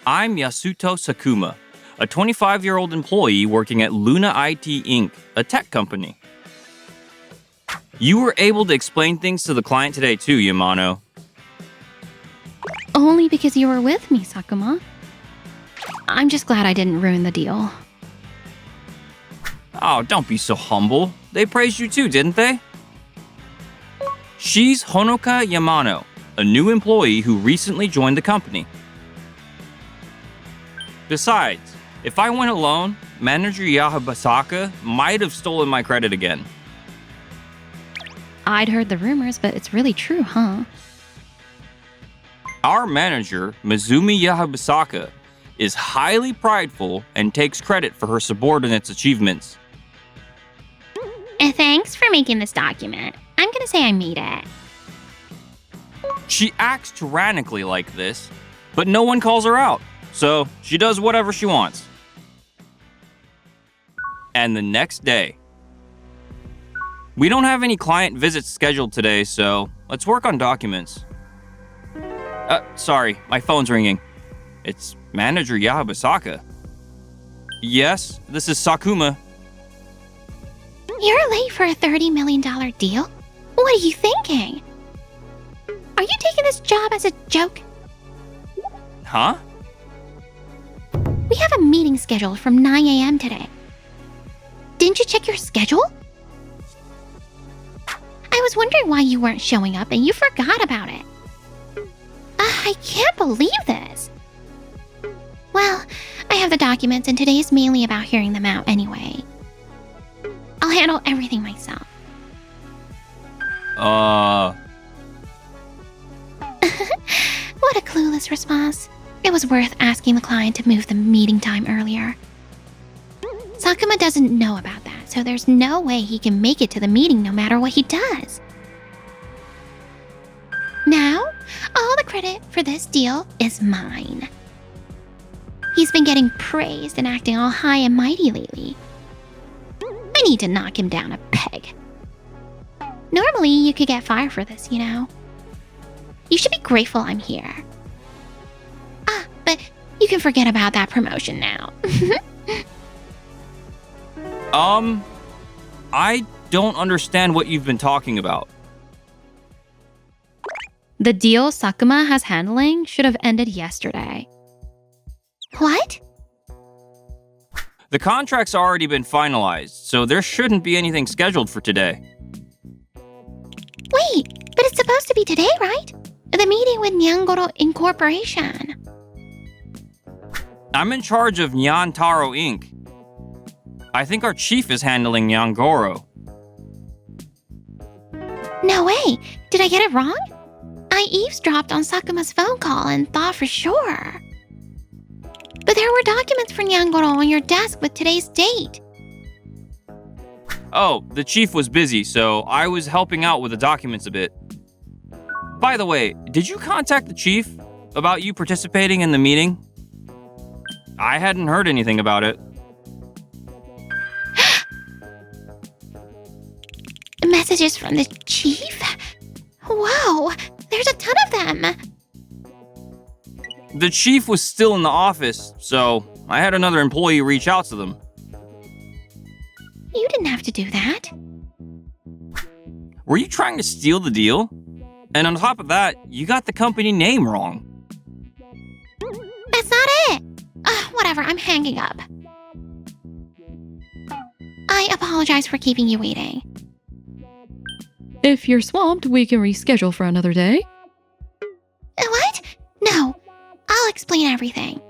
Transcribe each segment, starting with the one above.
I'm Yasuto Sakuma, a 25-year-old employee working at Luna IT Inc., a tech company. You were able to explain things to the client today too, Yamano. Only because you were with me, Sakuma. I'm just glad I didn't ruin the deal. Oh, don't be so humble. They praised you too, didn't they? She's Honoka Yamano, a new employee who recently joined the company. Besides, if I went alone, Manager Yahabasaka might have stolen my credit again. I'd heard the rumors, but it's really true, huh? Our manager, Mizumi Yahabasaka, is highly prideful and takes credit for her subordinates' achievements. Thanks for making this document. I'm gonna say I made it. She acts tyrannically like this, but no one calls her out, so she does whatever she wants. And the next day. We don't have any client visits scheduled today, so let's work on documents. Sorry, my phone's ringing. It's Manager Yahabasaka. Yes, this is Sakuma. You're late for a $30 million deal? What are you thinking? Are you taking this job as a joke? Huh? We have a meeting scheduled from 9 a.m. today. Didn't you check your schedule? I was wondering why you weren't showing up and you forgot about it. I can't believe this. Well, I have the documents and today's mainly about hearing them out anyway. I'll handle everything myself. What a clueless response. It was worth asking the client to move the meeting time earlier. Sakuma doesn't know about that, so there's no way he can make it to the meeting no matter what he does. Now, all the credit for this deal is mine. He's been getting praised and acting all high and mighty lately. I need to knock him down a peg. Normally, you could get fired for this, you know. You should be grateful I'm here. But you can forget about that promotion now. I don't understand what you've been talking about. The deal Sakuma has handling should have ended yesterday. What? The contract's already been finalized, so there shouldn't be anything scheduled for today. Wait, but it's supposed to be today, right? The meeting with Nyangoro Incorporation. I'm in charge of Nyan Taro Inc. I think our chief is handling Nyangoro. No way! Did I get it wrong? I eavesdropped on Sakuma's phone call and thought for sure. But there were documents for Nyangoro on your desk with today's date. Oh, the chief was busy, so I was helping out with the documents a bit. By the way, did you contact the chief about you participating in the meeting? I hadn't heard anything about it. Messages from the chief? Whoa, there's a ton of them. The chief was still in the office, so I had another employee reach out to them. You didn't have to do that. Were you trying to steal the deal? And on top of that, you got the company name wrong. That's not it. Whatever, I'm hanging up. I apologize for keeping you waiting. If you're swamped, we can reschedule for another day. What? No, I'll explain everything.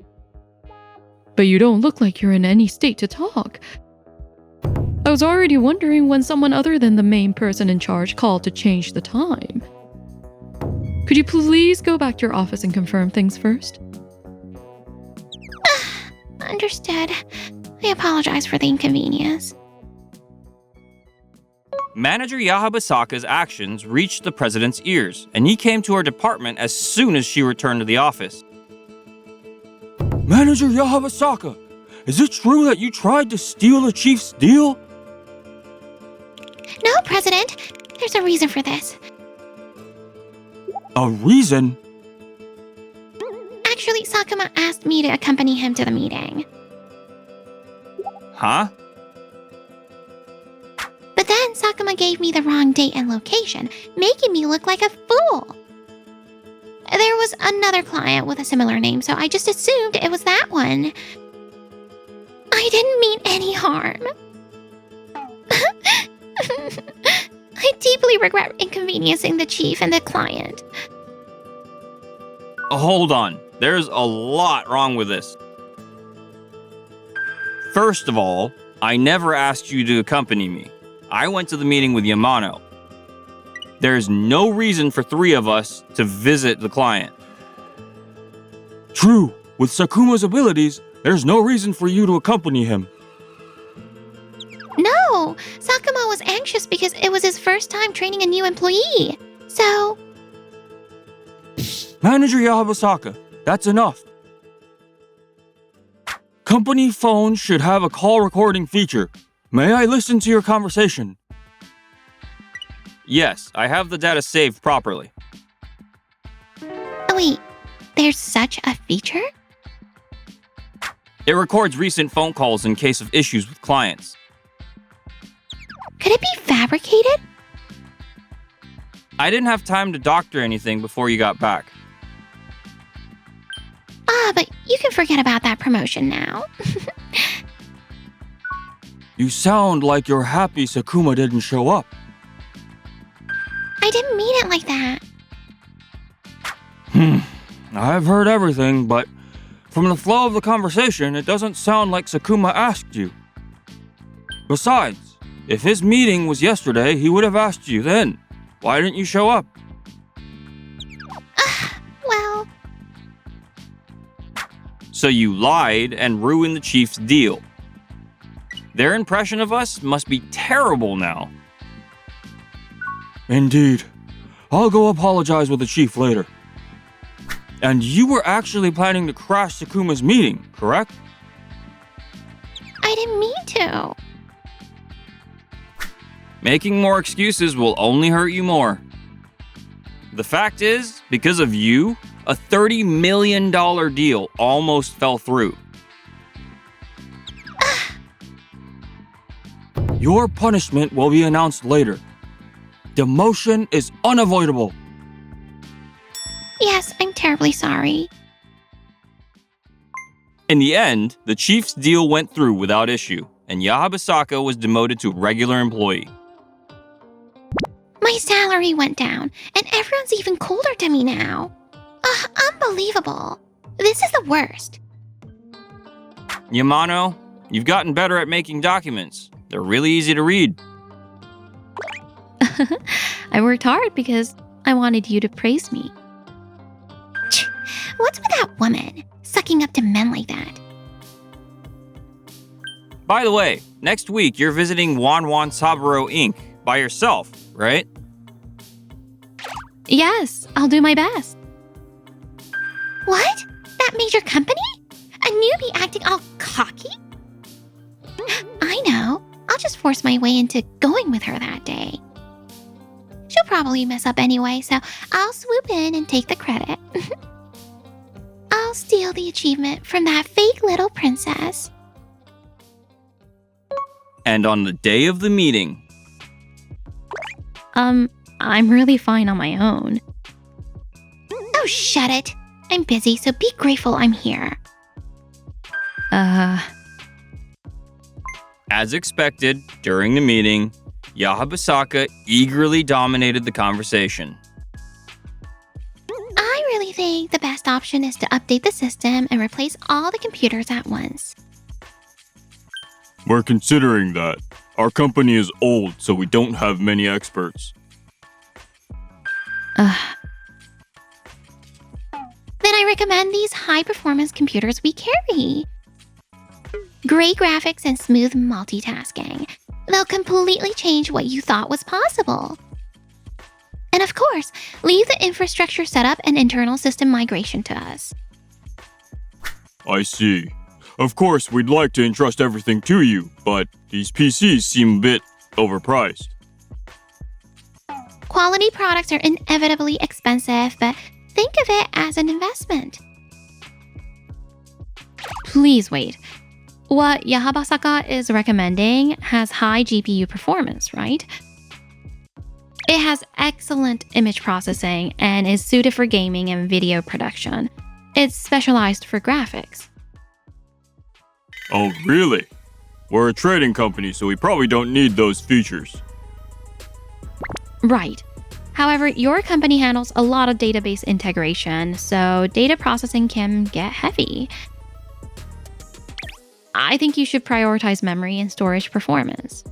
But you don't look like you're in any state to talk. I was already wondering when someone other than the main person in charge called to change the time. Could you please go back to your office and confirm things first? Understood. I apologize for the inconvenience. Manager Yahabasaka's actions reached the president's ears, and he came to her department as soon as she returned to the office. Manager Yahabasaka, is it true that you tried to steal the chief's deal? No, President. There's a reason for this. A reason? Actually, Sakuma asked me to accompany him to the meeting. Huh? But then Sakuma gave me the wrong date and location, making me look like a fool. There was another client with a similar name, so I just assumed it was that one. I didn't mean any harm. I deeply regret inconveniencing the chief and the client. Hold on. There's a lot wrong with this. First of all, I never asked you to accompany me. I went to the meeting with Yamano. There's no reason for 3 of us to visit the client. True. With Sakuma's abilities, there's no reason for you to accompany him. No, Sakuma was anxious because it was his first time training a new employee. So, Manager Yahabasaka, that's enough. Company phones should have a call recording feature. May I listen to your conversation? Yes, I have the data saved properly. oh wait, there's such a feature? It records recent phone calls in case of issues with clients. Could it be fabricated? I didn't have time to doctor anything before you got back. But you can forget about that promotion now. You sound like you're happy Sakuma didn't show up. I didn't mean it like that. I've heard everything, but from the flow of the conversation, it doesn't sound like Sakuma asked you. Besides, if his meeting was yesterday, he would have asked you then. Why didn't you show up? Well, So you lied and ruined the chief's deal. Their impression of us must be terrible now. Indeed. I'll go apologize with the chief later. And you were actually planning to crash Sakuma's meeting, correct? I didn't mean to. Making more excuses will only hurt you more. The fact is, because of you, a $30 million deal almost fell through. Your punishment will be announced later. Demotion is unavoidable. Yes, I'm terribly sorry. In the end, the chief's deal went through without issue, and Yahabasaka was demoted to regular employee. My salary went down, and everyone's even colder to me now. Unbelievable. This is the worst. Yamano, you've gotten better at making documents. They're really easy to read. I worked hard because I wanted you to praise me. What's with that woman sucking up to men like that? By the way, next week you're visiting Wan Saburo Inc. by yourself, right? Yes, I'll do my best. What? That major company? A newbie acting all cocky? I know. I'll just force my way into going with her that day. She'll probably mess up anyway, so I'll swoop in and take the credit. I'll steal the achievement from that fake little princess. And on the day of the meeting, I'm really fine on my own. Oh, shut it. I'm busy, so be grateful I'm here. as expected, during the meeting, Yahabasaka eagerly dominated the conversation. I really think the best option is to update the system and replace all the computers at once. We're considering that. Our company is old, so we don't have many experts. Then I recommend these high-performance computers we carry. Great graphics and smooth multitasking. They'll completely change what you thought was possible. And of course, leave the infrastructure setup and internal system migration to us. I see. Of course, we'd like to entrust everything to you, but these PCs seem a bit overpriced. Quality products are inevitably expensive, but think of it as an investment. Please wait. What Yahabasaka is recommending has high GPU performance, right? It has excellent image processing and is suited for gaming and video production. It's specialized for graphics. Oh, really? We're a trading company, so we probably don't need those features. Right. However, your company handles a lot of database integration, so data processing can get heavy. I think you should prioritize memory and storage performance.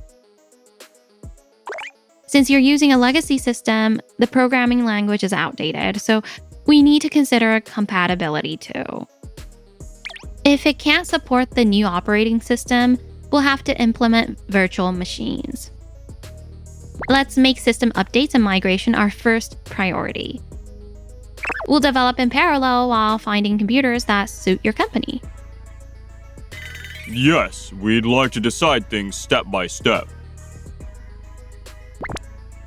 Since you're using a legacy system, the programming language is outdated, so we need to consider compatibility too. If it can't support the new operating system, we'll have to implement virtual machines. Let's make system updates and migration our first priority. We'll develop in parallel while finding computers that suit your company. Yes, we'd like to decide things step by step.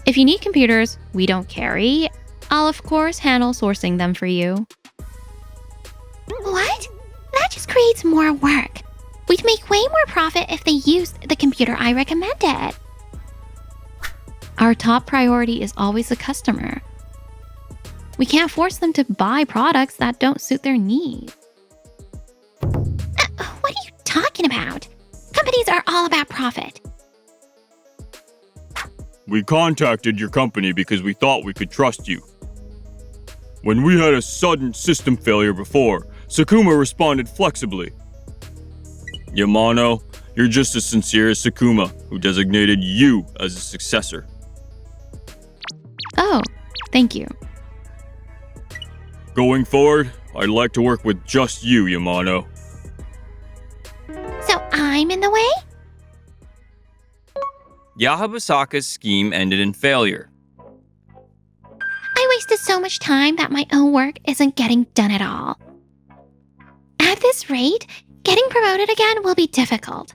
If you need computers we don't carry, I'll of course handle sourcing them for you. What? That just creates more work. We'd make way more profit if they used the computer I recommended. Our top priority is always the customer. We can't force them to buy products that don't suit their needs. What are you talking about? Companies are all about profit. We contacted your company because we thought we could trust you. When we had a sudden system failure before, Sakuma responded flexibly. Yamano, you're just as sincere as Sakuma, who designated you as a successor. Oh, thank you. Going forward, I'd like to work with just you, Yamano. So I'm in the way? Yahabasaka's scheme ended in failure. I wasted so much time that my own work isn't getting done at all. At this rate, getting promoted again will be difficult.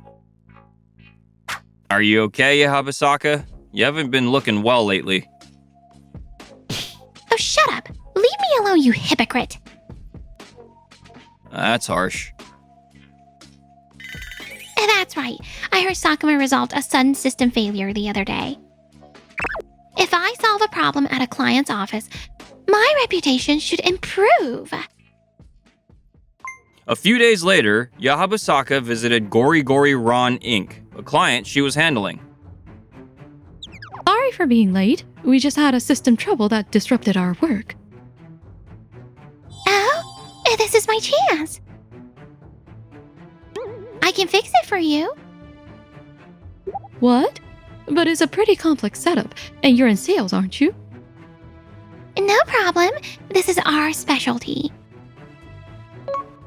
Are you okay, Yahabasaka? You haven't been looking well lately. Oh, shut up! Leave me alone, you hypocrite! That's harsh. That's right. I heard Sakuma resolved a sudden system failure the other day. If I solve a problem at a client's office, my reputation should improve. A few days later, Yahabasaka visited Gori Gori Ron Inc., a client she was handling. Sorry for being late. We just had a system trouble that disrupted our work. Oh, this is my chance. I can fix it for you. What? But it's a pretty complex setup, and you're in sales, aren't you? No problem. This is our specialty.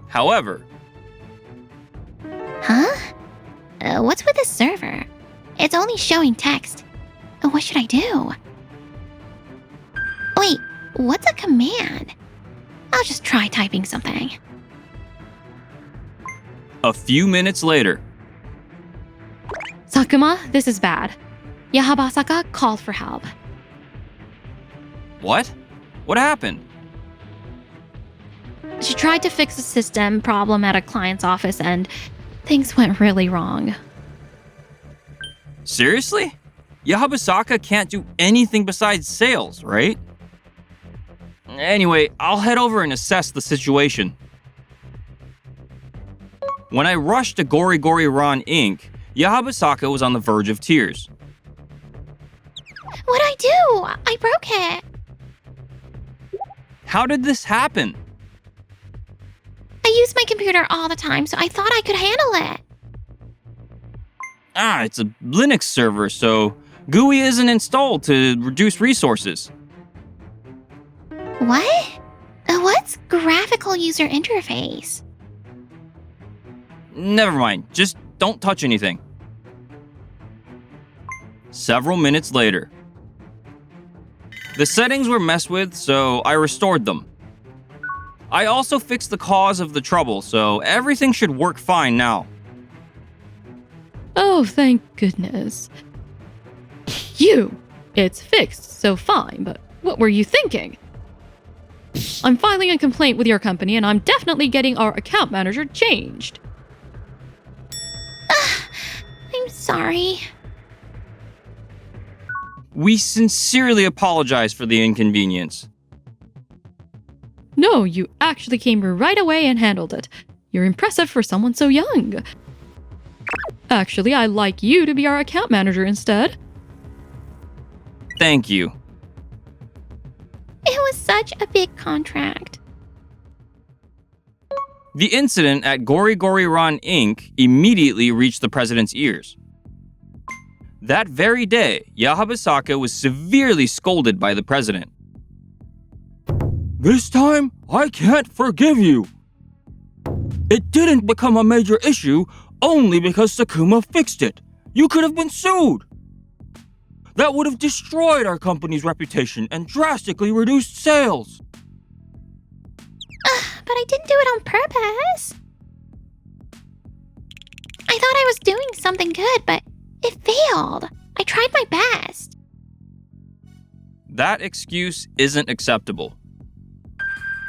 However, Huh? What's with this server? It's only showing text. What should I do? Wait, what's a command? I'll just try typing something. a few minutes later, Sakuma, this is bad. Yahabasaka called for help. what? What happened? She tried to fix a system problem at a client's office and things went really wrong. Seriously? Yahabasaka can't do anything besides sales, right? Anyway, I'll head over and assess the situation. When I rushed to Gori Gori Ron Inc., Yahabasaka was on the verge of tears. What'd I do? I broke it. How did this happen? I use my computer all the time, so I thought I could handle it. It's a Linux server, so GUI isn't installed to reduce resources. What? What's graphical user interface? Never mind, just don't touch anything. Several minutes later. The settings were messed with, so I restored them. I also fixed the cause of the trouble, so everything should work fine now. Oh, thank goodness. It's fixed, so fine, but what were you thinking? I'm filing a complaint with your company and I'm definitely getting our account manager changed. I'm sorry. We sincerely apologize for the inconvenience. No, you actually came right away and handled it. You're impressive for someone so young. Actually, I'd like you to be our account manager instead. Thank you. It was such a big contract. The incident at Gori Gori Ran Inc. immediately reached the president's ears. That very day, Yahabasaka was severely scolded by the president. This time, I can't forgive you. It didn't become a major issue only because Sakuma fixed it. You could have been sued. That would have destroyed our company's reputation and drastically reduced sales. But I didn't do it on purpose. I thought I was doing something good, but it failed. I tried my best. That excuse isn't acceptable.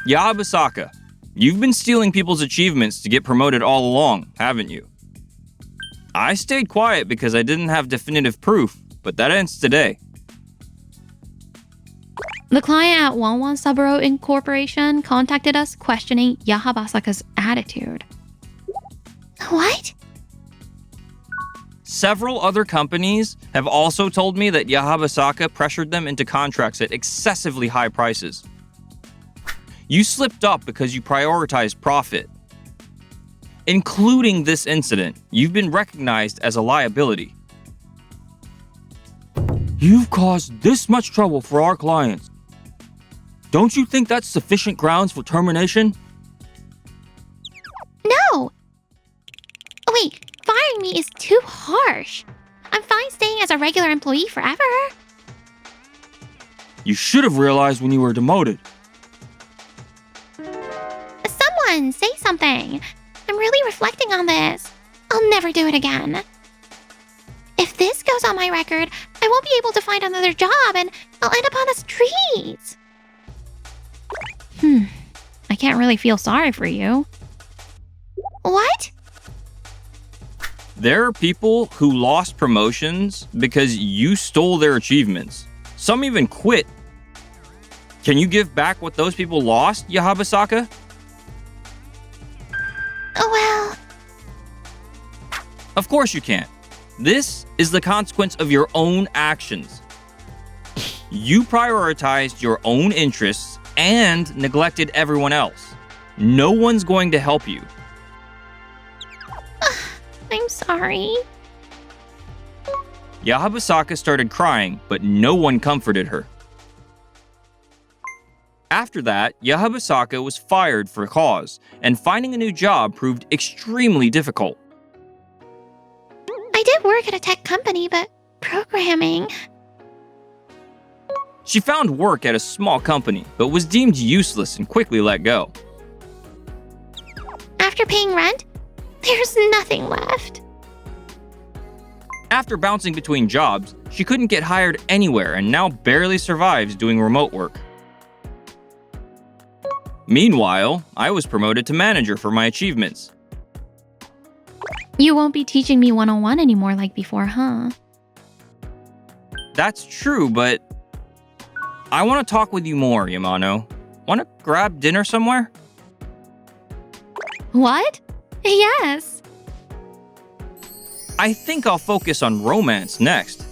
Yahabasaka, you've been stealing people's achievements to get promoted all along, haven't you? I stayed quiet because I didn't have definitive proof, but that ends today. The client at Wanwan Saburo Incorporation contacted us questioning Yahabasaka's attitude. What? Several other companies have also told me that Yahabasaka pressured them into contracts at excessively high prices. You slipped up because you prioritized profit. Including this incident, you've been recognized as a liability. You've caused this much trouble for our clients. Don't you think that's sufficient grounds for termination? No! Wait, firing me is too harsh. I'm fine staying as a regular employee forever. You should have realized when you were demoted. Someone say something. I'm really reflecting on this. I'll never do it again. If this goes on my record, I won't be able to find another job and I'll end up on the streets. I can't really feel sorry for you. What? There are people who lost promotions because you stole their achievements. Some even quit. Can you give back what those people lost, Yahabasaka? Well... Of course you can't. This is the consequence of your own actions. You prioritized your own interests and neglected everyone else. No one's going to help you. I'm sorry. Yahabasaka started crying, but no one comforted her. After that, Yahabasaka was fired for cause, and finding a new job proved extremely difficult. I did work at a tech company, but programming... She found work at a small company, but was deemed useless and quickly let go. After paying rent, there's nothing left. After bouncing between jobs, she couldn't get hired anywhere and now barely survives doing remote work. Meanwhile, I was promoted to manager for my achievements. You won't be teaching me one-on-one anymore like before, huh? That's true, but I want to talk with you more, Yamano. Want to grab dinner somewhere? What? Yes. I think I'll focus on romance next.